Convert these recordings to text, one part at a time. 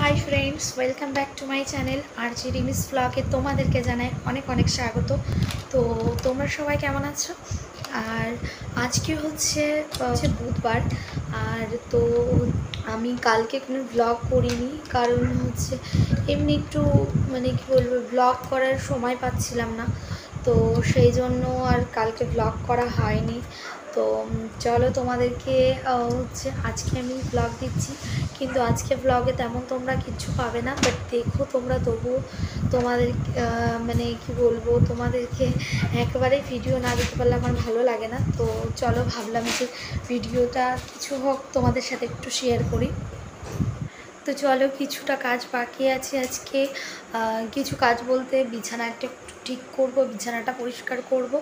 High friends, welcome back to my channel RG Rimi's ব্লগে তোমাদেরকে জানাই অনেক অনেক স্বাগত। তো তোমরা সবাই কেমন আছো? আর আজকে হচ্ছে বুধবার। আর তো আমি কালকে কোনো ব্লগ করিনি, কারণ হচ্ছে এমনি একটু মানে কি বলবো, ব্লগ করার সময় পাচ্ছিলাম না, তো সেই জন্য আর কালকে ব্লগ করা হয়নি। তো চলো তোমাদেরকে হচ্ছে আজকে আমি ব্লগ দিচ্ছি, কিন্তু আজকে ব্লগে তেমন তোমরা কিচ্ছু পাবে না, বাট দেখো তোমরা তবুও তোমাদের মানে কি বলবো, তোমাদেরকে একেবারেই ভিডিও না দিতে পারলে আমার ভালো লাগে না। তো চলো, ভাবলাম যে ভিডিওটা কিছু হোক তোমাদের সাথে একটু শেয়ার করি। তো চলো, কিছুটা কাজ বাকি আছে আজকে। কিছু কাজ বলতে বিছানাটা একটু ঠিক করব, বিছানাটা পরিষ্কার করব।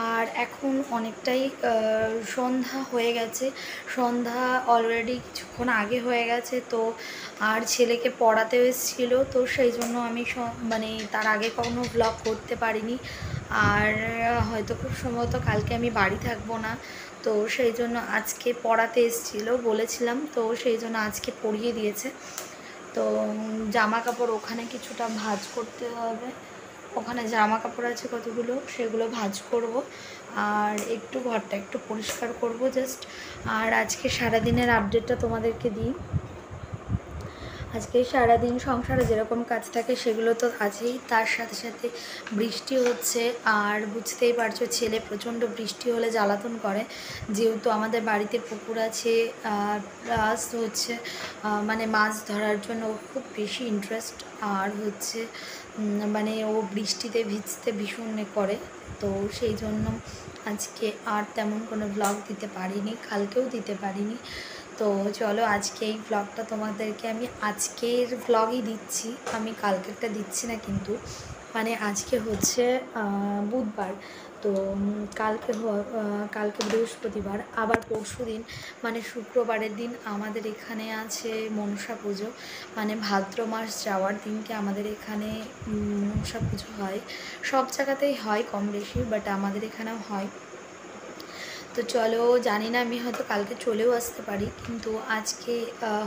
আর এখন অনেকটাই সন্ধ্যা হয়ে গেছে, সন্ধ্যা অলরেডি কিছুক্ষণ আগে হয়ে গেছে। তো আর ছেলেকে পড়াতেও এসেছিলো, তো সেই জন্য আমি মানে তার আগে কখনো ব্লগ করতে পারিনি। আর হয়তো খুব সম্ভবত কালকে আমি বাড়ি থাকবো না, তো সেই জন্য আজকে পড়াতে এসেছিলো বলেছিলাম, তো সেই জন্য আজকে পড়িয়ে দিয়েছে। তো জামা কাপড় ওখানে কিছুটা ভাঁজ করতে হবে, ওখানে জামা কাপড় আছে কতগুলো, সেগুলো ভাঁজ করব। আর একটু ঘরটা একটু পরিষ্কার করব জাস্ট। আর আজকে সারাদিনের আপডেটটা তোমাদেরকে দিই। আজকে সারাদিন সংসারে যেরকম কাজ থাকে সেগুলো তো আছেই, তার সাথে সাথে বৃষ্টি হচ্ছে। আর বুঝতেই পারছো, ছেলে প্রচণ্ড বৃষ্টি হলে জ্বালাতন করে, যেহেতু আমাদের বাড়িতে পুকুর আছে। প্লাস হচ্ছে মানে মাছ ধরার জন্য খুব বেশি ইন্টারেস্ট। আর হচ্ছে মানে ও বৃষ্টিতে ভিজতে ভীষণ করে, তো সেই জন্য আজকে আর তেমন কোনো ব্লগ দিতে পারিনি, কালকেও দিতে পারিনি। তো চলো, আজকে এই ব্লগটা তোমাদেরকে আমি আজকের ব্লগই দিচ্ছি, আমি কালকেরটা দিচ্ছি না। কিন্তু মানে আজকে হচ্ছে বুধবার, তো কালকে বৃহস্পতিবার, আবার পরশু দিন মানে শুক্রবারের দিন আমাদের এখানে আছে মনসা পুজো। মানে ভাদ্র মাস যাওয়ার দিনকে আমাদের এখানে মনসা পুজো হয়। সব জায়গাতেই হয় কম বেশি, বাট আমাদের এখানেও হয়। তো চলো, জানি না আমি হয়তো কালকে চলেও আসতে পারি, কিন্তু আজকে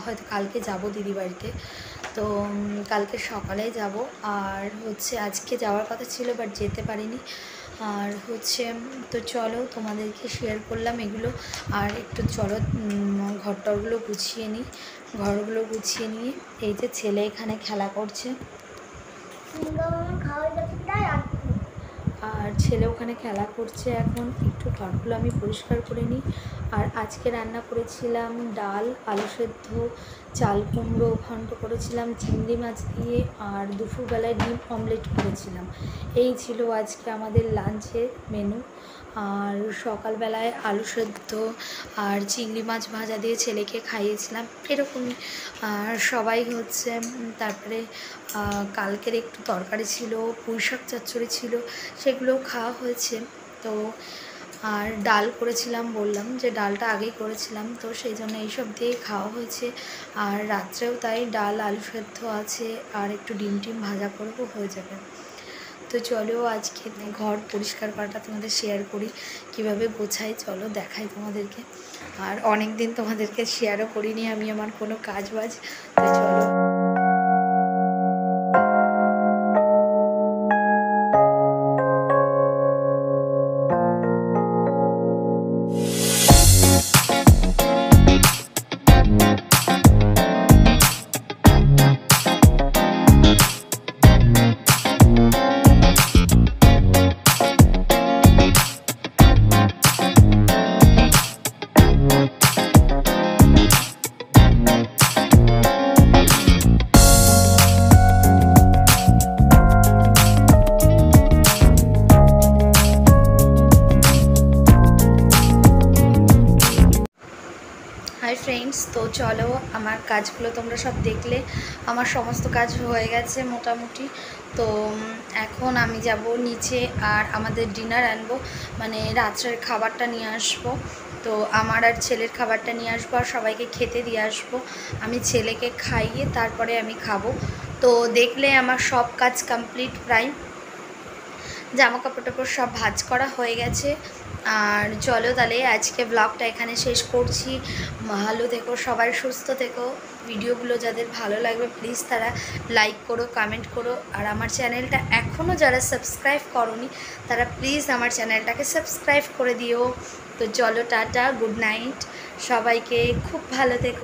হয়তো কালকে যাব দিদি বাড়িতে। তো কালকে সকালে যাব। আর হচ্ছে আজকে যাওয়ার কথা ছিল, বাট যেতে পারিনি। আর হচ্ছে তো চলো, তোমাদেরকে শেয়ার করলাম এগুলো। আর একটু চলো ঘরটরগুলো গুছিয়ে নিই। ঘরগুলো গুছিয়ে নিয়ে এই যে ছেলে এখানে খেলা করছে, আর ছেলে ওখানে খেলা করছে। এখন একটু ঘরগুলো আমি পরিষ্কার করে নিই। আর আজকে রান্না করেছিলাম ডাল, আলু সেদ্ধ, চাল কুমড়ো ঘন্ট করেছিলাম চিংড়ি মাছ দিয়ে, আর দুপুরবেলায় ডিম অমলেট করেছিলাম। এই ছিল আজকে আমাদের লাঞ্চের মেনু। আর সকালবেলায় আলু সেদ্ধ আর চিংড়ি মাছ ভাজা দিয়ে ছেলেকে খাইয়েছিলাম, এরকমই। আর সবাই হচ্ছে তারপরে কালকের একটু তরকারি ছিল, পুঁইশাক চচ্চড়ি ছিল, সেগুলোও খাওয়া হয়েছে। তো আর ডাল করেছিলাম, বললাম যে ডালটা আগেই করেছিলাম, তো সেই জন্য এইসব দিয়েই খাওয়া হয়েছে। আর রাত্রেও তাই ডাল আলু সেদ্ধ আছে, আর একটু ডিম টিম ভাজা করবো, হয়ে যাবে। তো চলো, আজকে ঘর পরিষ্কার করাটা তোমাদের শেয়ার করি, কিভাবে গোছাই চলো দেখাই তোমাদেরকে। আর অনেক দিন তোমাদেরকে শেয়ারও করিনি আমি আমার কোনো কাজ বাজ। তো চলো। হাই ফ্রেন্ডস, তো চলো, আমার কাজগুলো তোমরা সব দেখলে। আমার সমস্ত কাজ হয়ে গেছে মোটামুটি। তো এখন আমি যাব নিচে, আর আমাদের ডিনার আনবো, মানে রাত্রের খাবারটা নিয়ে আসবো। তো আমার আর ছেলের খাবারটা নিয়ে আসবো, আর সবাইকে খেতে দিয়ে আসবো। আমি ছেলেকে খাইয়ে তারপরে আমি খাবো। তো দেখলে আমার সব কাজ কমপ্লিট প্রায়। জামা কাপড় টাপড় সব ভাঁজ করা হয়ে গেছে। আর চলো তাহলে আজকে ব্লগটা এখানে শেষ করছি। ভালো থেকো সবাই, সুস্থ থেকো। ভিডিওগুলো যাদের ভালো লাগবে প্লিজ তারা লাইক করো, কমেন্ট করো। আর আমার চ্যানেলটা এখনও যারা সাবস্ক্রাইব করোনি তারা প্লিজ আমার চ্যানেলটাকে সাবস্ক্রাইব করে দিও। তো চলো, টাটা, গুড নাইট সবাইকে, খুব ভালো থেকো।